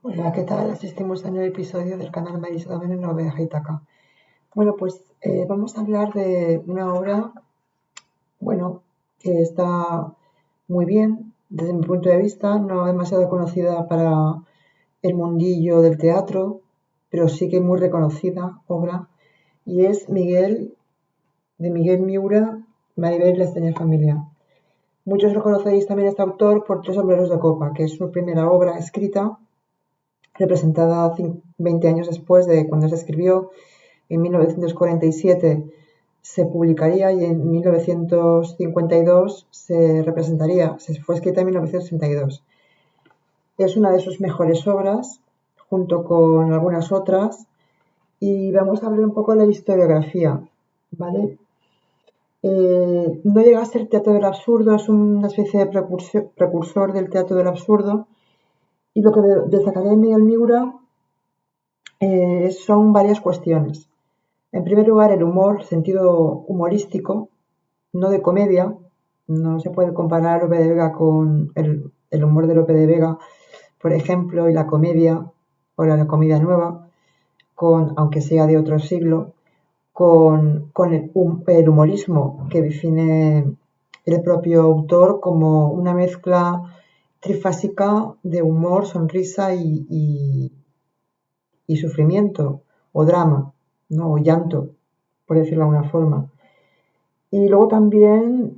Hola, ¿qué tal? Asistimos a un nuevo episodio del canal Marisa Domeno Oveja Itaca. Bueno, pues vamos a hablar de una obra, bueno, que está muy bien desde mi punto de vista, no demasiado conocida para el mundillo del teatro, pero sí que muy reconocida obra, y es de Miguel Miura, Maribel y la extraña familia. Muchos lo conoceréis también a este autor por Tres sombreros de copa, que es su primera obra escrita representada 20 años después de cuando se escribió. En 1947 se publicaría y en 1952 se representaría. Se fue escrita en 1962. Es una de sus mejores obras, junto con algunas otras, y vamos a hablar un poco de la historiografía, ¿vale? No llega a ser teatro del absurdo, es una especie de precursor del teatro del absurdo, y lo que destacaré de Miguel Miura son varias cuestiones. En primer lugar, el humor, sentido humorístico, no de comedia. No se puede comparar Lope de Vega con el humor de Lope de Vega, por ejemplo, y la comedia, o la comedia nueva, aunque sea de otro siglo, con el humorismo que define el propio autor como una mezcla trifásica de humor, sonrisa y sufrimiento o drama, ¿no? O llanto, por decirlo de alguna forma. Y luego también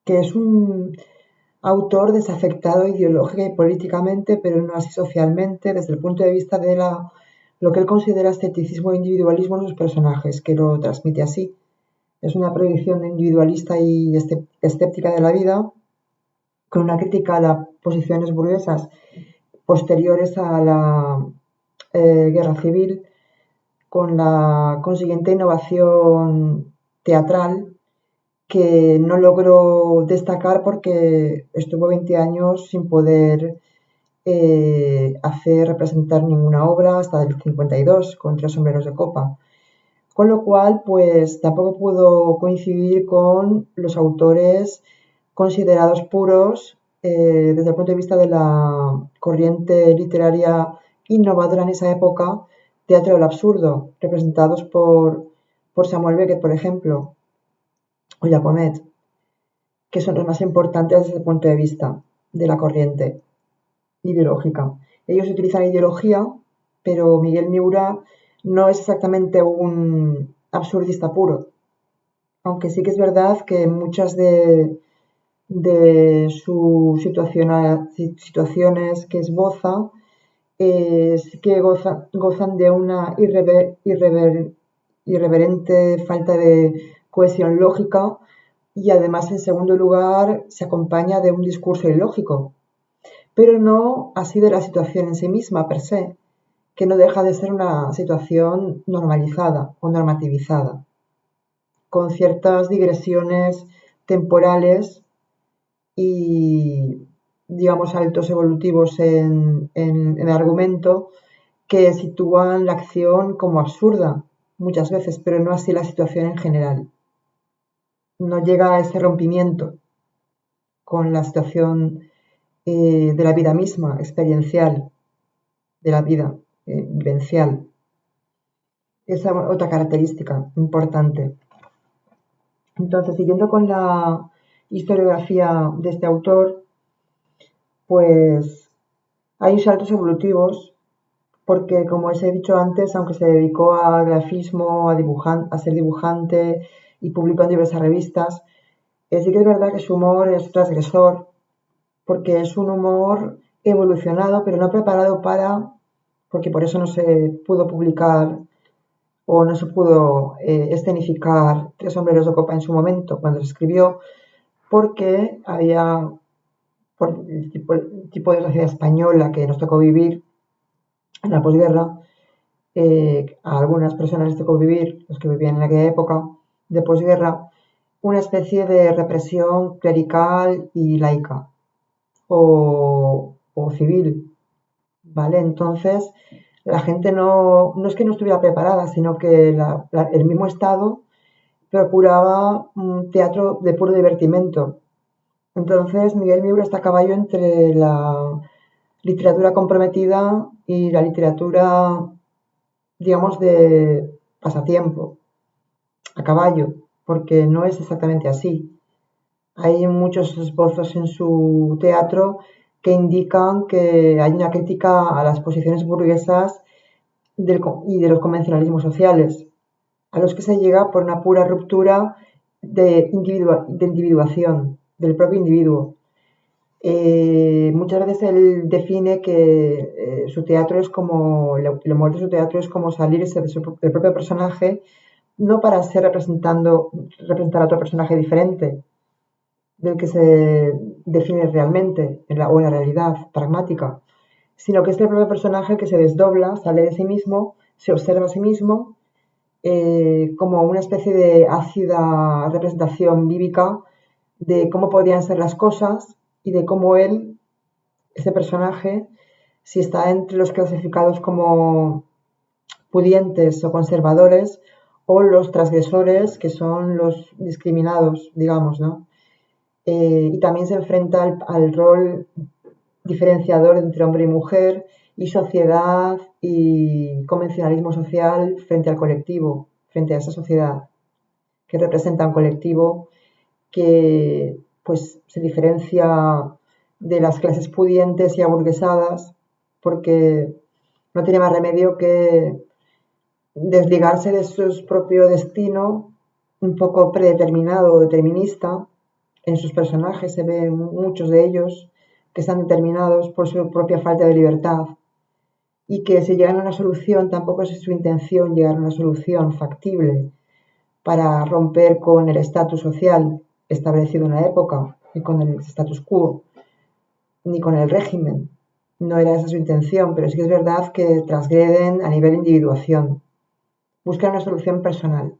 que es un autor desafectado ideológica y políticamente, pero no así socialmente, desde el punto de vista de lo que él considera escepticismo e individualismo en sus personajes, que lo transmite así. Es una proyección individualista y escéptica de la vida, con una crítica a las posiciones burguesas posteriores a la guerra civil, con la consiguiente innovación teatral que no logró destacar porque estuvo 20 años sin poder hacer representar ninguna obra hasta el 52 con Tres sombreros de copa. Con lo cual, pues tampoco pudo coincidir con los autores considerados puros desde el punto de vista de la corriente literaria innovadora en esa época, teatro del absurdo, representados por Samuel Beckett, por ejemplo, o Jacomet, que son los más importantes desde el punto de vista de la corriente ideológica. Ellos utilizan ideología, pero Miguel Miura no es exactamente un absurdista puro, aunque sí que es verdad que muchas de sus situaciones que esboza sí que gozan de una irreverente falta de cohesión lógica y además, en segundo lugar, se acompaña de un discurso ilógico, pero no así de la situación en sí misma per se, que no deja de ser una situación normalizada o normativizada, con ciertas digresiones temporales y, digamos, saltos evolutivos en el argumento que sitúan la acción como absurda muchas veces, pero no así la situación en general. No llega a ese rompimiento con la situación de la vida misma, experiencial, de la vida vivencial. Esa es otra característica importante. Entonces, siguiendo con la historiografía de este autor, pues hay saltos evolutivos porque, como os he dicho antes, aunque se dedicó al grafismo, a ser dibujante y publicó en diversas revistas, sí que es verdad que su humor es transgresor, porque es un humor evolucionado, pero no preparado porque por eso no se pudo publicar o no se pudo escenificar Tres sombreros de copa en su momento, cuando se escribió, porque había, por el tipo de sociedad española que nos tocó vivir en la posguerra, a algunas personas les tocó vivir, los que vivían en aquella época de posguerra, una especie de represión clerical y laica o civil, ¿vale? Entonces, la gente no es que no estuviera preparada, sino que el mismo Estado procuraba un teatro de puro divertimento. Entonces, Miguel Miura está a caballo entre literatura comprometida y la literatura, digamos, de pasatiempo, a caballo, porque no es exactamente así. Hay muchos esbozos en su teatro que indican que hay una crítica a las posiciones burguesas y de los convencionalismos sociales, a los que se llega por una pura ruptura de individuación, del propio individuo. Muchas veces él define que su teatro es como, el humor de su teatro es como salirse del propio personaje, no para ser representar a otro personaje diferente del que se define realmente o en la realidad pragmática, sino que es el propio personaje que se desdobla, sale de sí mismo, se observa a sí mismo como una especie de ácida representación vívica de cómo podrían ser las cosas y de cómo él, ese personaje, si está entre los clasificados como pudientes o conservadores o los transgresores, que son los discriminados, digamos, ¿no? Y también se enfrenta al rol diferenciador entre hombre y mujer y sociedad y convencionalismo social frente al colectivo, frente a esa sociedad que representa un colectivo que pues se diferencia de las clases pudientes y aburguesadas porque no tiene más remedio que desligarse de su propio destino un poco predeterminado o determinista. En sus personajes se ven muchos de ellos que están determinados por su propia falta de libertad y que si llegan a una solución tampoco es su intención llegar a una solución factible para romper con el estatus social establecido en la época y con el status quo ni con el régimen. No era esa su intención, pero sí que es verdad que transgreden a nivel individuación. Buscan una solución personal.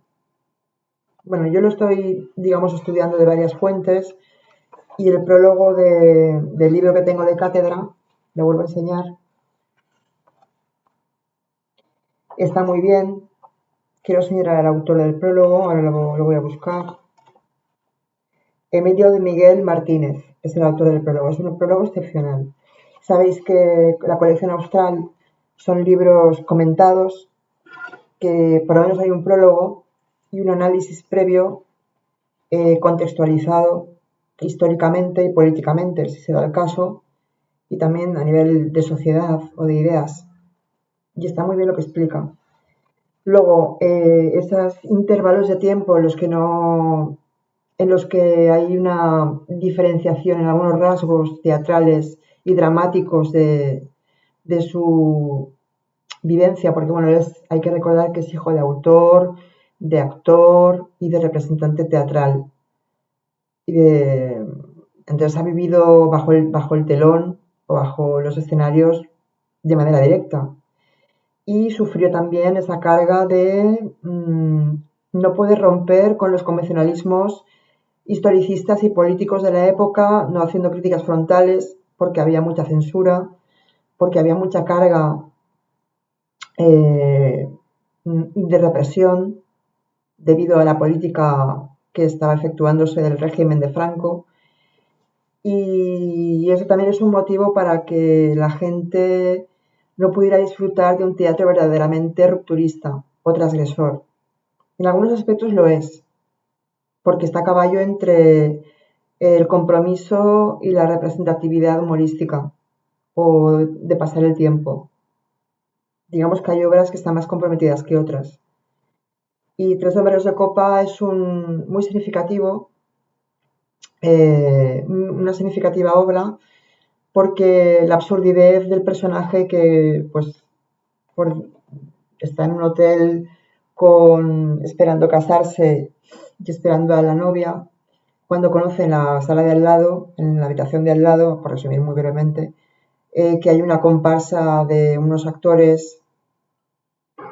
Bueno, yo lo estoy, digamos, estudiando de varias fuentes y el prólogo del libro que tengo de cátedra, lo vuelvo a enseñar, está muy bien. Quiero enseñar al autor del prólogo, ahora lo voy a buscar. Emilio de Miguel Martínez es el autor del prólogo, es un prólogo excepcional. Sabéis que la colección Austral son libros comentados, que por lo menos hay un prólogo y un análisis previo contextualizado históricamente y políticamente, si se da el caso, y también a nivel de sociedad o de ideas. Y está muy bien lo que explica. Luego, esos intervalos de tiempo en los que hay una diferenciación en algunos rasgos teatrales y dramáticos de su vivencia, porque bueno, hay que recordar que es hijo de autor, de actor y de representante teatral. Entonces ha vivido bajo el telón o bajo los escenarios de manera directa. Y sufrió también esa carga de no poder romper con los convencionalismos historicistas y políticos de la época, no haciendo críticas frontales, porque había mucha censura, porque había mucha carga de represión debido a la política que estaba efectuándose del régimen de Franco. Y eso también es un motivo para que la gente no pudiera disfrutar de un teatro verdaderamente rupturista o transgresor. En algunos aspectos lo es, porque está a caballo entre el compromiso y la representatividad humorística o de pasar el tiempo. Digamos que hay obras que están más comprometidas que otras. Y Tres sombreros de copa es muy significativo, una significativa obra, porque la absurdidad del personaje que pues está en un hotel esperando casarse y esperando a la novia, cuando conoce en la sala de al lado, en la habitación de al lado, por resumir muy brevemente, que hay una comparsa de unos actores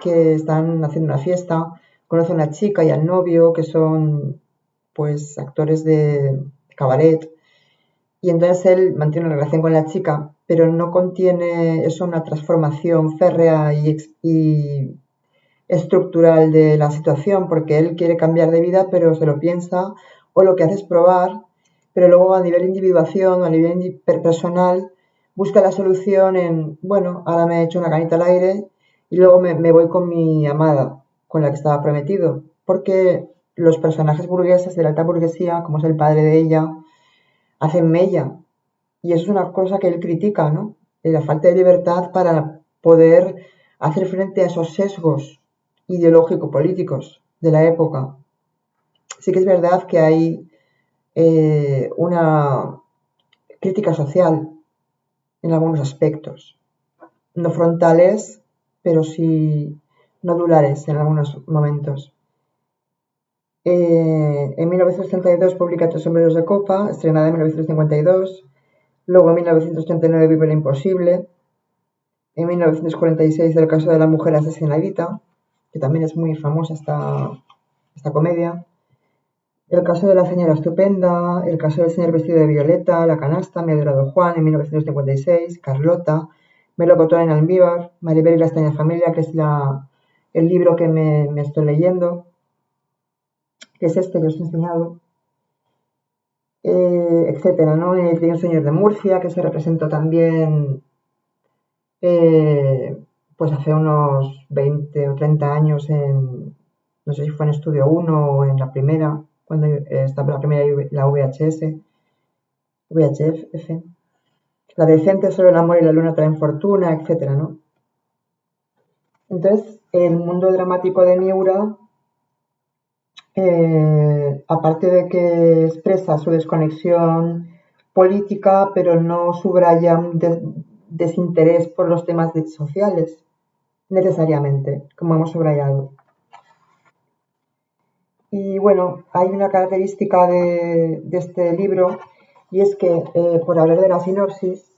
que están haciendo una fiesta, conoce a una chica y al novio que son pues actores de cabaret, y entonces él mantiene una relación con la chica, pero no contiene eso una transformación férrea y estructural de la situación, porque él quiere cambiar de vida, pero se lo piensa, o lo que hace es probar, pero luego a nivel individuación, a nivel personal, busca la solución en, bueno, ahora me he hecho una canita al aire y luego me voy con mi amada, con la que estaba prometido, porque los personajes burgueses de la alta burguesía, como es el padre de ella, hacen mella. Y eso es una cosa que él critica, ¿no? La falta de libertad para poder hacer frente a esos sesgos ideológico-políticos de la época. Sí que es verdad que hay una crítica social en algunos aspectos, no frontales, pero sí nodulares en algunos momentos. En 1932 publica Tres sombreros de copa, estrenada en 1952. Luego en 1939 Vive lo imposible. En 1946 El caso de la mujer asesinadita, que también es muy famosa esta comedia. El caso de la señora estupenda, el caso del señor vestido de violeta, La canasta, Mi adorado Juan en 1956, Carlota, Melocotón en almíbar, Maribel y la extraña familia, que es el libro que me estoy leyendo, que es este que os he enseñado, etcétera, ¿no? El señor de Murcia, que se representó también pues hace unos 20 o 30 años no sé si fue en Estudio 1 o en la primera, cuando estaba la primera, la VHF, la decente, Solo el amor y la luna traen fortuna, etcétera, ¿no? Entonces, el mundo dramático de Miura, aparte de que expresa su desconexión política, pero no subraya un desinterés por los temas sociales, necesariamente, como hemos subrayado. Y bueno, hay una característica de este libro, y es que, por hablar de la sinopsis,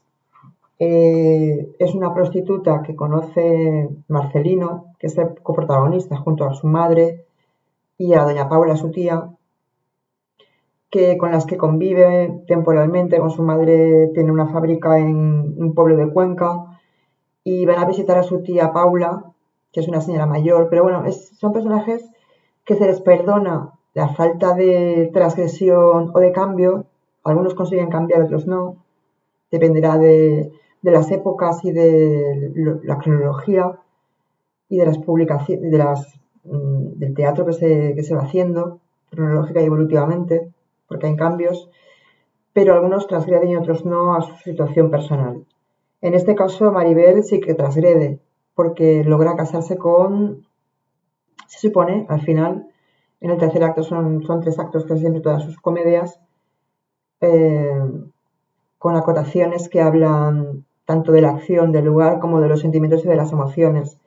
es una prostituta que conoce Marcelino, que es el coprotagonista, junto a su madre y a doña Paula, su tía, con las que convive temporalmente. Con su madre tiene una fábrica en un pueblo de Cuenca y van a visitar a su tía Paula, que es una señora mayor, pero bueno, son personajes que se les perdona la falta de transgresión o de cambio. Algunos consiguen cambiar, otros no. Dependerá de las épocas y de la cronología y de las publicaciones, del teatro que se va haciendo, cronológica y evolutivamente, porque hay cambios, pero algunos transgreden y otros no a su situación personal. En este caso, Maribel sí que transgrede, porque logra casarse se supone, al final, en el tercer acto, son 3 actos casi siempre todas sus comedias, eh, con acotaciones que hablan tanto de la acción del lugar como de los sentimientos y de las emociones.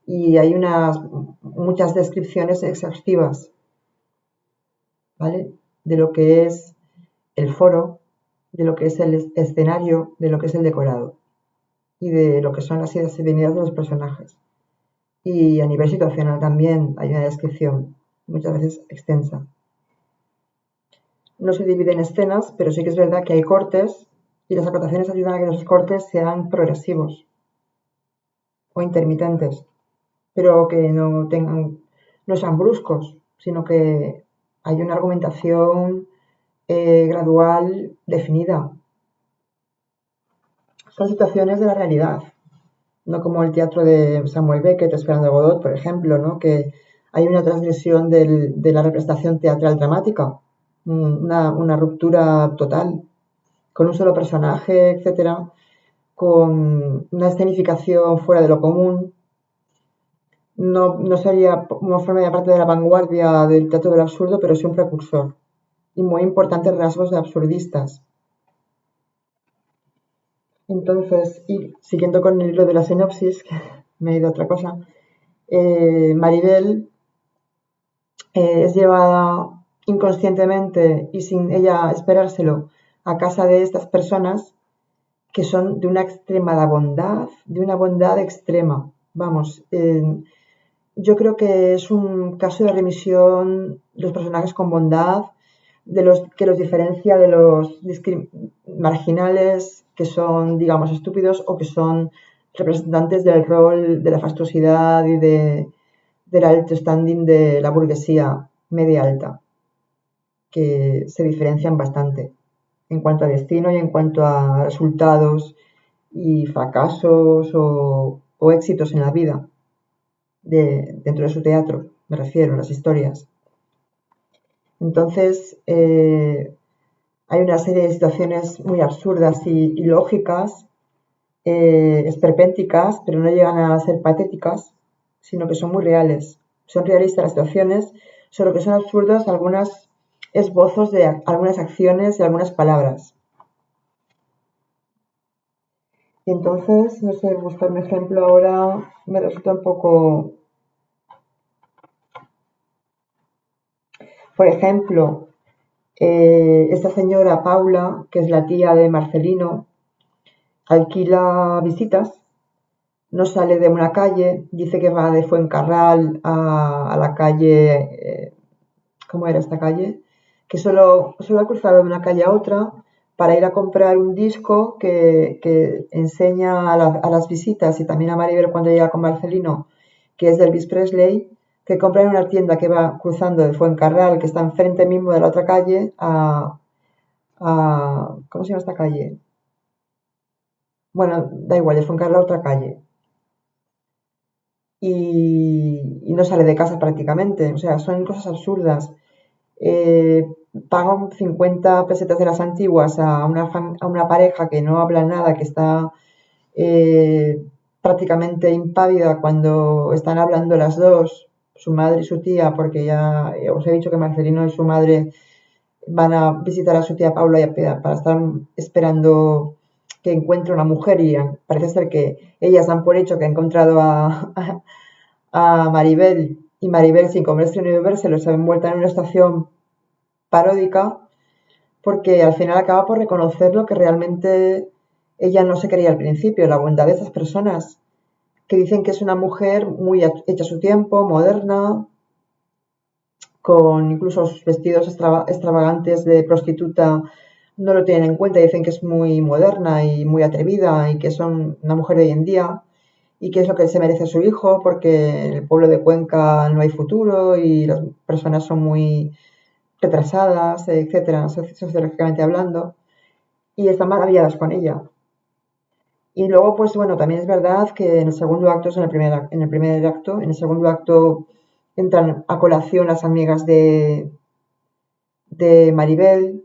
Y hay muchas descripciones exhaustivas, ¿vale? De lo que es el foro, de lo que es el escenario, de lo que es el decorado y de lo que son las idas y venidas de los personajes. Y a nivel situacional también hay una descripción, muchas veces extensa. No se divide en escenas, pero sí que es verdad que hay cortes y las acotaciones ayudan a que los cortes sean progresivos o intermitentes, pero que no sean bruscos, sino que hay una argumentación gradual definida. Son situaciones de la realidad, no como el teatro de Samuel Beckett o Esperanza Godot, por ejemplo, ¿no? Que hay una transgresión de la representación teatral dramática, una ruptura total, con un solo personaje, etcétera, con una escenificación fuera de lo común. No sería una forma parte de la vanguardia del teatro del absurdo, pero sí un precursor. Y muy importantes rasgos de absurdistas. Entonces, y siguiendo con el hilo de la sinopsis, que me he ido a otra cosa, Maribel es llevada inconscientemente y sin ella esperárselo a casa de estas personas que son de una extremada bondad, de una bondad extrema. Vamos, yo creo que es un caso de remisión de los personajes con bondad, que los diferencia de los marginales que son, digamos, estúpidos o que son representantes del rol de la fastuosidad y del alto standing de la burguesía media alta, que se diferencian bastante en cuanto a destino y en cuanto a resultados y fracasos o éxitos en la vida dentro de su teatro, me refiero, las historias. Entonces, hay una serie de situaciones muy absurdas y lógicas, esperpénticas, pero no llegan a ser patéticas, sino que son muy reales. Son realistas las situaciones, solo que son absurdas algunos esbozos de algunas acciones y algunas palabras. Y entonces, no sé, buscar un ejemplo ahora me resulta un poco... Por ejemplo, esta señora Paula, que es la tía de Marcelino, alquila visitas, no sale de una calle, dice que va de Fuencarral a la calle, ¿cómo era esta calle? Que solo ha cruzado de una calle a otra para ir a comprar un disco que enseña a las visitas y también a Maribel cuando llega con Marcelino, que es de Elvis Presley, que compra en una tienda que va cruzando de Fuencarral, que está enfrente mismo de la otra calle, ¿cómo se llama esta calle? Bueno, da igual, de Fuencarral a otra calle. Y no sale de casa prácticamente. O sea, son cosas absurdas. Pagan 50 pesetas de las antiguas a una pareja que no habla nada, que está prácticamente impávida cuando están hablando las dos, su madre y su tía, porque ya os he dicho que Marcelino y su madre van a visitar a su tía Paula para estar esperando que encuentre una mujer y parece ser que ellas dan por hecho que ha encontrado a Maribel y Maribel sin comerse ni beberse los ha envuelta en una estación paródica porque al final acaba por reconocer lo que realmente ella no se creía al principio, la bondad de esas personas que dicen que es una mujer muy hecha a su tiempo, moderna, con incluso sus vestidos extravagantes de prostituta no lo tienen en cuenta, dicen que es muy moderna y muy atrevida y que son una mujer de hoy en día y que es lo que se merece su hijo porque en el pueblo de Cuenca no hay futuro y las personas son muy retrasadas, etcétera, sociológicamente hablando, y están maravilladas con ella. Y luego, pues bueno, también es verdad que en el segundo acto, en el segundo acto entran a colación las amigas de Maribel,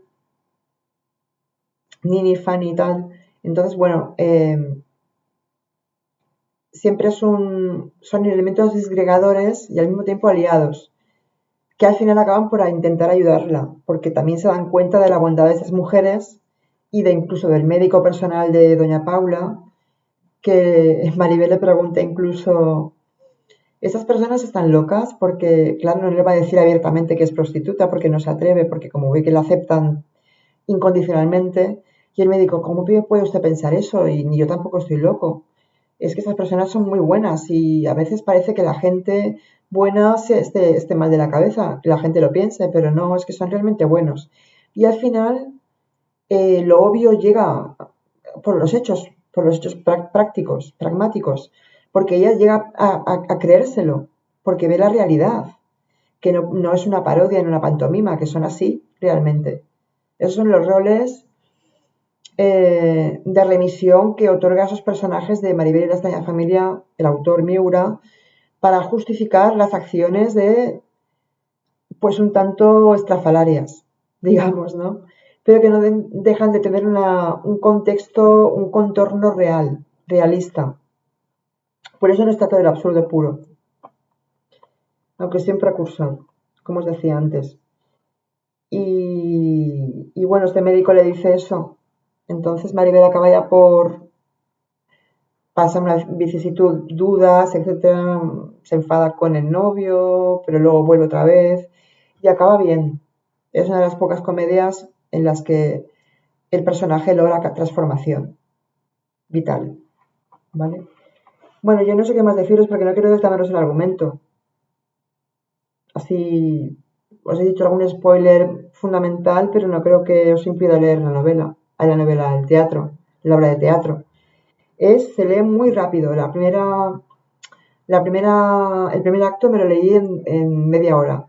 Nini, Fanny y tal. Entonces, bueno, siempre son elementos disgregadores y al mismo tiempo aliados, que al final acaban por intentar ayudarla, porque también se dan cuenta de la bondad de esas mujeres y de incluso del médico personal de doña Paula, que Maribel le pregunta incluso, ¿esas personas están locas? Porque, claro, no le va a decir abiertamente que es prostituta porque no se atreve, porque como ve que la aceptan incondicionalmente, y el médico, ¿cómo puede usted pensar eso? Y ni yo tampoco estoy loco. Es que esas personas son muy buenas y a veces parece que la gente buena esté mal de la cabeza, que la gente lo piense, pero no, es que son realmente buenos. Y al final, lo obvio llega por los hechos prácticos, pragmáticos, porque ella llega a creérselo, porque ve la realidad, que no es una parodia ni una pantomima, que son así realmente. Esos son los roles de remisión que otorga a esos personajes de Maribel y la extraña familia, el autor Miura, para justificar las acciones de, pues un tanto estrafalarias, digamos, ¿no? Pero que no dejan de tener un contexto, un contorno real, realista. Por eso no está todo el absurdo puro, aunque es un precursor, como os decía antes. Y bueno, este médico le dice eso. Entonces Maribel acaba ya por pasar una vicisitud, dudas, etcétera, se enfada con el novio, pero luego vuelve otra vez y acaba bien. Es una de las pocas comedias en las que el personaje logra transformación vital, ¿vale? Bueno, yo no sé qué más deciros porque no quiero desvelaros el argumento. Así os he dicho algún spoiler fundamental, pero no creo que os impida leer el teatro, la obra de teatro. Se lee muy rápido. El primer acto me lo leí en media hora.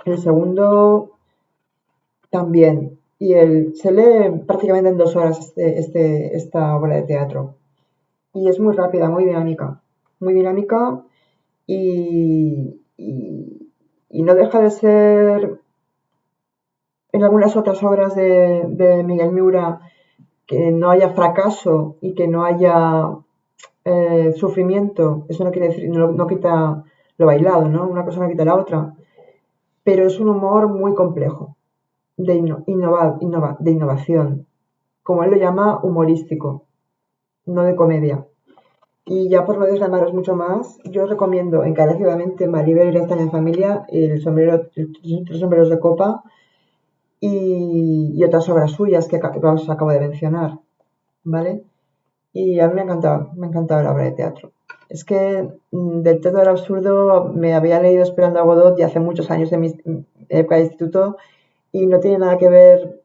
El segundo también. se lee prácticamente en 2 horas esta obra de teatro. Y es muy rápida, muy dinámica y no deja de ser en algunas otras obras de Miguel Miura que no haya fracaso y que no haya sufrimiento. Eso no quiere decir, no quita lo bailado, ¿no? Una cosa no quita la otra. Pero es un humor muy complejo, de innovación, como él lo llama, humorístico, no de comedia. Y ya por no desgranaros mucho más, yo os recomiendo encarecidamente Maribel y la extraña familia, Tres sombreros de copa y otras obras suyas que os acabo de mencionar, ¿vale? Y a mí me ha encantado la obra de teatro. Es que del teatro del absurdo me había leído Esperando a Godot ya hace muchos años de mi época de instituto y no tiene nada que ver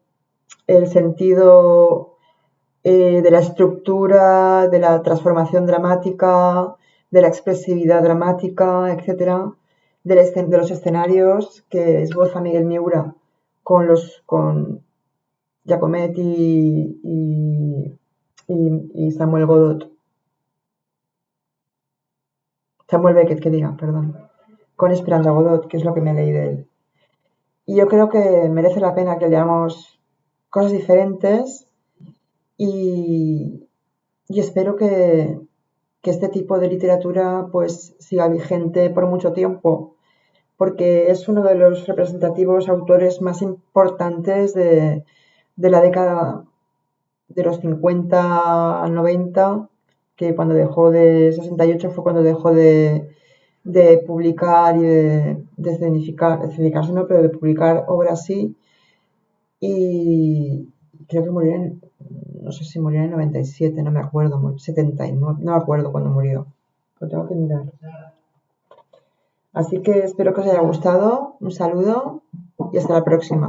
el sentido de la estructura, de la transformación dramática, de la expresividad dramática, etcétera, de los escenarios que esboza Miguel Miura con Giacometti y Samuel Godot. Samuel Beckett, que diga, perdón. Con Esperando a Godot, que es lo que me leí de él. Y yo creo que merece la pena que leamos cosas diferentes y, y espero que este tipo de literatura pues siga vigente por mucho tiempo, porque es uno de los representativos autores más importantes de la década de los 50 al 90, que cuando dejó de 68 fue cuando dejó de publicar y de escenificarse, no, pero de publicar obras sí, y creo que murió no sé si murió en el 97, no me acuerdo, 79, no me acuerdo cuándo murió, lo tengo que mirar. Así que espero que os haya gustado, un saludo y hasta la próxima.